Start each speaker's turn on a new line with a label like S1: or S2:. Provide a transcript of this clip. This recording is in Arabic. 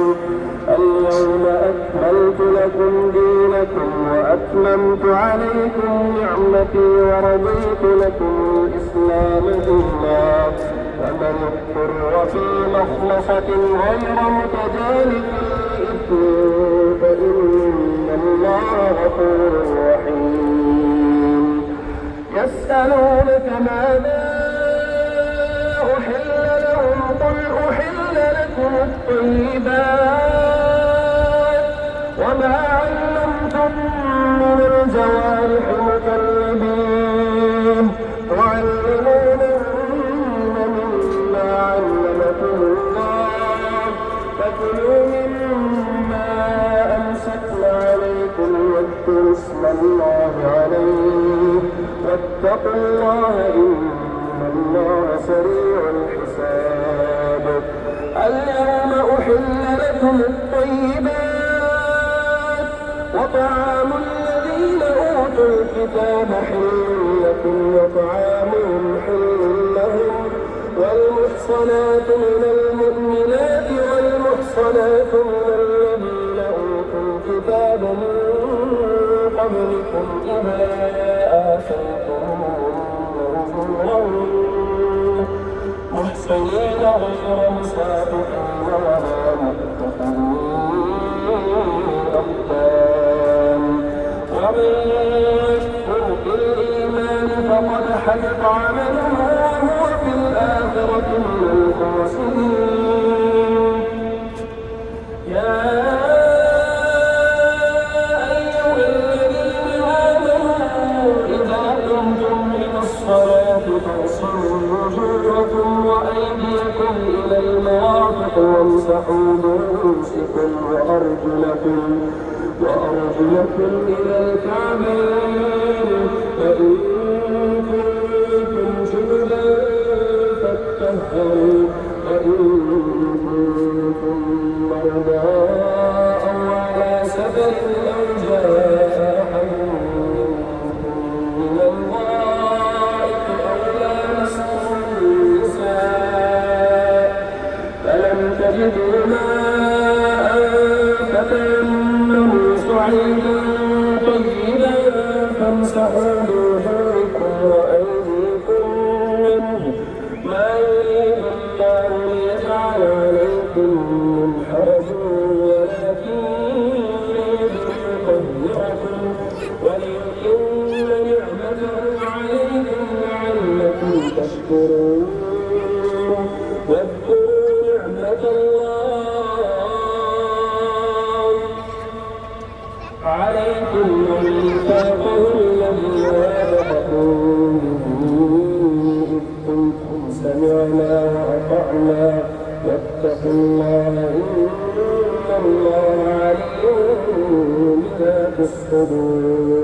S1: اليوم أكملت لكم دينكم وأتممت عليكم نعمتي ورضيت لكم الإسلام دينا فمن اضطر في مخلصة غير متجانف لإثم فإن الله غفور رحيم. يسألونك ماذا أحل لهم قل أحل لكم الطيبات وما علمتم من الجوارح مكلبين تعلمونهن مما علمكم الله فكلوا مما أمسكن عليكم واذكروا اسم الله عليه واتقوا الله إن الله سريع الحساب. اليوم أحل لكم الطيبات وطعام الذين أوتوا الكتاب حل لكم وطعامهم حل لهم والمحصنات من المؤمنات والمحصنات من الذين أوتوا الكتاب من قبلكم إذا آتيتموهن محسنين غير مسافحين ولا متخذين أخدان ومن يكفر بالإيمان فقد حبط عمله وهو في الآخرة من الخاسرين. يا أيها الذين آمنوا إذا قمتم إلى الصلاة فاغسلوا وجوهكم وأيديكم إلى المرافق وامسحوا برؤوسكم وأرجلكم إلى الكعبين فإن كنتم جنبا فاطهروا وإن كنتم مرضى أو على سفر أو جاء أحد منكم من الغائط أو لامستم النساء فلم تجدوا ماء فتيمموا صعيدا طيبا فامسحوا بوجوهكم وأيديكم منه ما يريد الله ليجعل عليكم من حرج ولكن يريد ليطهركم وليتم نعمته عليكم لعلكم تشكرون. واذكروا نعمة الله عليكم وميثاقه الذي واثقكم به إذ قلتم سمعنا وأطعنا واتقوا الله إن الله عليم بذات الصدور.